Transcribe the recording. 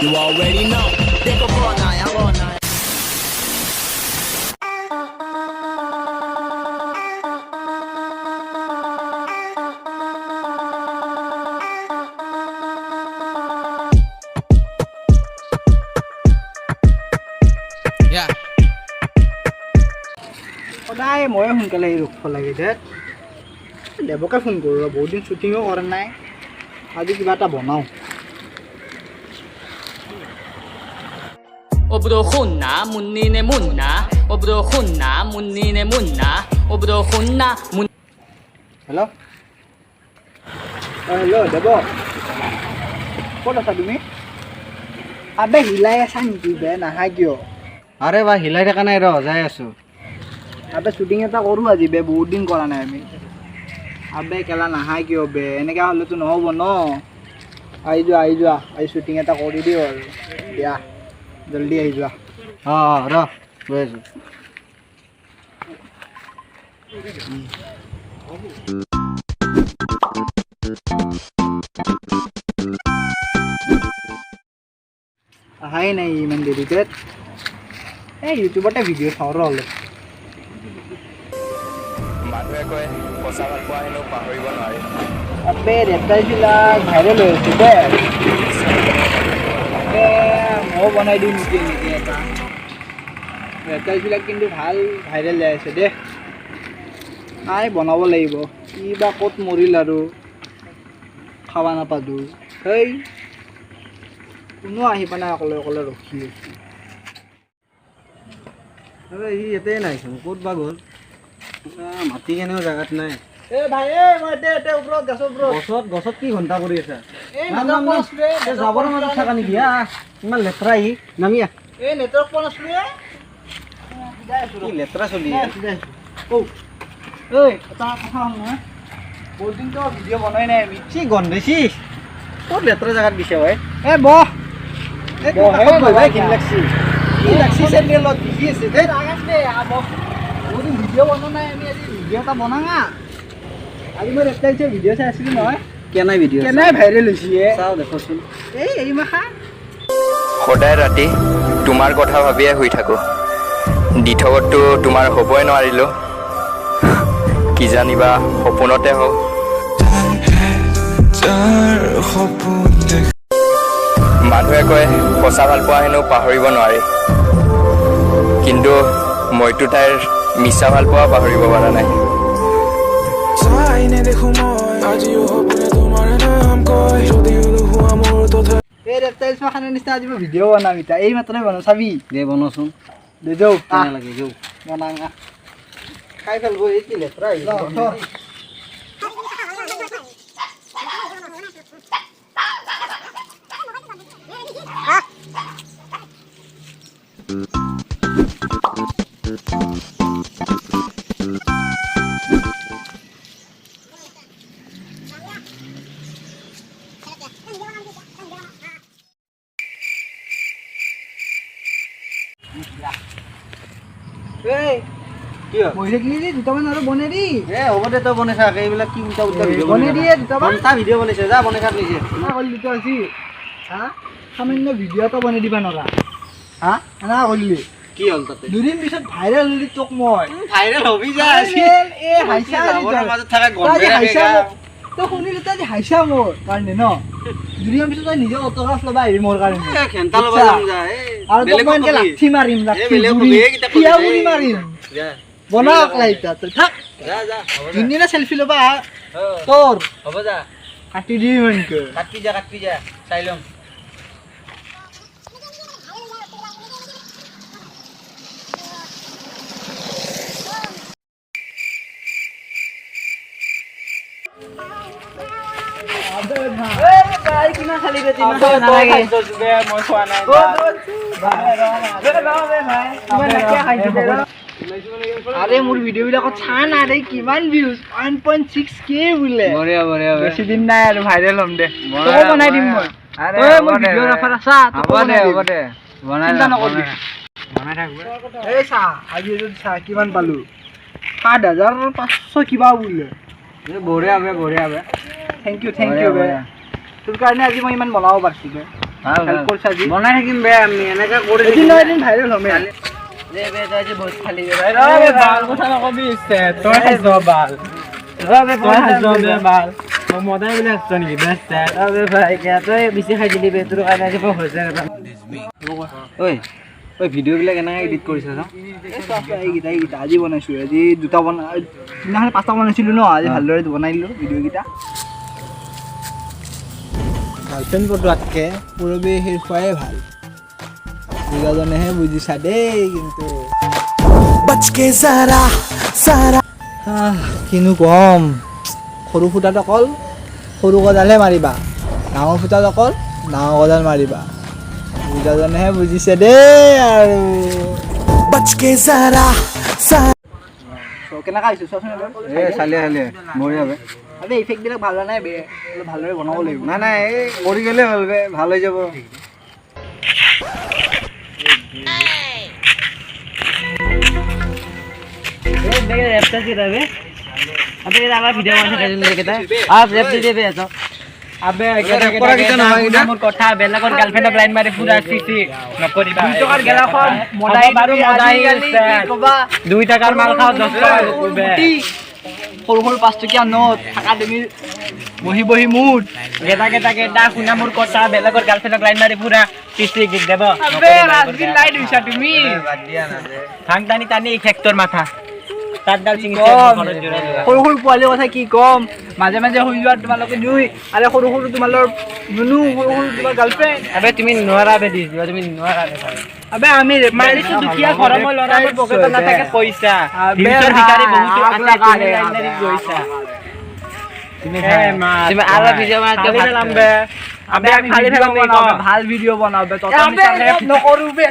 You already know. Think of all night, I'm all night. Yeah. সদায় মই সোনকালে ৰখিব লাগে দে দেৱকে ফোন কৰোঁ ৰ বহুত দিন শ্বুটিঙো কৰা নাই আজি কিবা এটা বনাওঁ Obro hunna, munnine munna. Obro hunna, munnine munna. Obro hunna, mun. Hello' hello' Dev ক'ত আছা তুমি আবে হিলাই আছা নেকি বে নাহা কিয় আৰে বা হিলাই থকা নাই ৰ যাই আছো আবে শ্বুটিং এটা কৰোঁ আজি বে বহুত দিন কৰা নাই আমি আবে কেলা নাহা কিয় বে এনেকৈ হ'লেতো নহ'ব ন আহি যোৱা আজি শ্বুটিং এটা কৰি দিওঁ আৰু দিয়া জল্দি আহি যোৱা অঁ ৰ গৈ আছো আহাই নাই ইমান দেৰিতে এই ইউটিউবতে ভিডিঅ' চাওঁ ৰ অলপ মানুহে কয় সঁচা ভাল পোৱা হেনো পাহৰিব নোৱাৰে আবে ৰেপটাইলবিলাক ভাইৰেল হৈ আছে দে ময়ো বনাই দিওঁ নেকি এনেকৈ এটা ৰেপটাইলবিলাক কিন্তু ভাল ভাইৰেল যাই আছে দে নাই বনাব লাগিব কিবা ক'ত মৰিল আৰু খাব নাপালোঁ সেই কোনো আহি পোৱা নাই অকলে অকলে ৰখি আছোঁ আৰে সি ইয়াতে নাইচোন ক'ত বা গ'ল মাটি কেনেও জেগাত নাই এ ভাই মই এতিয়া ওপৰত গছৰ ওপৰত গছত কি ঘণ্টা কৰি আছা এই নেটৱৰ্ক পোৱা নাছিলোঁ যাবৰ মাজত থাকা নেকি ইমান লেতেৰা ই নামি আহ এই নেটৱৰ্ক পোৱা নাছিলোঁ কি লেতেৰা চলি ঐ এটা কথা হ'ল নহয় বহুত দিনতো ভিডিঅ' বনাই নাই আমি কি গন্ধেছি ক'ত লেতেৰা জেগাত দিছে ভাই এ বহ ঘিন লাগছি কি লাগছি চেনেলত দেখি আছে দে বহুত দিন ভিডিঅ' বনোৱা নাই আমি আজি ভিডিঅ' এটা বনাঙা আজি মই ৰেপটাইলছৰ ভিডিঅ' চাই আছিলোঁ নহয় কেনাই ভিডিঅ' কেনেই ভাইৰেল হৈছে চাওঁ দেখোচোন এই মাখা সদায় ৰাতি তোমাৰ কথা ভাবিয়ে শুই থাকোঁ দিঠকততো তোমাৰ হ'বই নোৱাৰিলোঁ কি জানিবা সপোনতে হওক মানুহে কয় সঁচা ভাল পোৱা হেনো পাহৰিব নোৱাৰি কিন্তু মইতো তাইৰ মিছা ভাল পোৱা পাহৰিব পৰা নাই এই ৰেপটাইলছ মাখানৰ নিচিনা আজি মই ভিডিঅ' বনাম এতিয়া এই মাত্ৰ বনাম চাবি দে বনোৱাচোন দে যাওঁ কেনে লাগে যাওঁ বনাঙা খাই পেলব এই কি লেতেৰা কি হ'ল মই থাকিলি যে দুটামান আৰু বনাই দি হ'ব দে তই বনাই থাক এইবিলাক কি উল্টা উল্টা ভিডিঅ' বনাই দিয়ে দুটামান ঘণ্টা ভিডিঅ' বনাইছে যা বনাই থাক নিজে এনে কৰিলি তো আজি হা সামান্য ভিডিঅ' এটা বনাই দিবা নৰা হা এনে কৰিলি কি হ'ল তাতে দুদিন পিছত ভাইৰেল হ'লি তোক মই ভাইৰেল হবি যা এই হাইছা মাজত থকা গন্ধে তই শুনিলি তই আজি হাইছা মোৰ কাৰণে ন দুদিনৰ পিছত তই নিজে অট'গ্ৰাফ ল'বা আহিবি মোৰ কাৰণে ঘেণ্টা ল'ব যাম যা আৰু তোক মই এনেকৈ লাঠি মাৰিম লাঠি পিয়া গুৰি মাৰিম বনা অকলা এতিয়া তই থাক যোনদিনা চেল্ফি ল'বা তোৰ হ'ব যা কাটি দিবি এনেকৈ কাটপি যা চাই ল'ম কিমান খালি মই খোৱা নাই আৰে মোৰ ভিডিঅ' বিলাকত চা না ৰে কিমান ভিউজ 1.6k বোলে বঢ়িয়া বঢ়িয়া বেছি দিন নাই আৰু ভাইৰেল হ'ম দে তোকো বনাই দিম মই মোৰ ভিডিঅ'গ্ৰাফাৰ আছা হ'ব দে বনাই চিন্তা নকৰিবি বনাই থাকব এই চা আজি যদি চা কিমান পালোঁ 7,500 কিবা বোলে বঢ়িয়া বে থেংক ইউ বে তোৰ কাৰণে আজি মই ইমান বনাব পাৰিছোঁ বে ভাল হেল্প কৰিছা যি বনাই থাকিম বে আমি এনেকা কৰি এদিন নহয় এদিন ভাইৰেল হ'মে দে বে তই যে বহুত খালি বে ভাল কথা নকবি তই খাইছ ভাল তই খাইছ বে ভাল মই মদাই বুলি আছ নেকি বেষ্ট আবে ভাই তই বেছি খাই দিলি বে তোৰ কাৰণে যে হৈছে ঐ ঐ ভিডিঅ'বিলাক এনেকৈ এডিট কৰিছা ন এইকেইটা আজি বনাইছোঁ আজি দুটা সিদিনাখন 5টা বনাইছিলোঁ ন আজি ভালদৰে বনাই দিলোঁ ভিডিঅ'কেইটা গাৰ্লফ্ৰেণ্ড পটোৱাতকৈ পূৰবী সেই খোৱাই ভাল বুজাজনেহে বুজিছা দেই কিন্তু কিনো কম সৰু ফুটাত অকল সৰু কদালহে মাৰিবা ডাঙৰ ফুটাত অকল ডাঙৰ কদাল মাৰিবা বুজাজনেহে বুজিছে দেই আৰু কেনেকুৱা আহিছোঁ চোৱাচোন এই চালিয়ে চালিয়ে মৰি যাবে আবে ইফেক্টবিলাক ভাল হোৱা নাই বে অলপ ভালদৰে বনাব লাগিব নাই নাই এই কৰি গ'লে হ'ল বে ভাল হৈ যাব মোৰ কথা বেলেগৰ গাৰ্লফ্ৰেণ্ডক লাইন মাৰি পুৰা চিচি নকৰিবা 2 টকাৰ গেলাখন মদাই বাৰু মদাই 2 টকাৰ মাল খাও 10 টকা নকৰিবা সৰু সৰু 5 টকীয়া নোট থাকা তুমি বহি বহি মুঠ গেটা শুনা মোৰ কথা বেলেগৰ গাৰ্লফ্ৰেণ্ডক লাইন মাৰি পুৰা চিচি গিক দেব লাইট হৈছা তুমি ভাং টানি টানি ফেক্টৰ মাথা তাতডাল চিঙি সৰু সৰু পোৱালিৰ কথা কি ক'ম মাজে মাজে শুই যোৱা তোমালোকে দুই আৰু সৰু সৰু তোমালোকৰ নুনু সৰু সৰু তোমাৰ গাৰ্লফ্ৰেণ্ড আবে তুমি নোৱাৰা বে দিছ তুমি নোৱাৰা বে আবে আমি মালিতো দুখীয়া ঘৰৰ মই ল'ৰাবোৰ পকেটত নাথাকে পইচা ভিতৰ ভিকাৰী বহুতো আছে তুমি লাইন মাৰি গৈছা তুমি আৰু ভিডিঅ' বনাই লাম্বে আবে খালি ভাল ভিডিঅ' বনাও বে তত নকৰো বে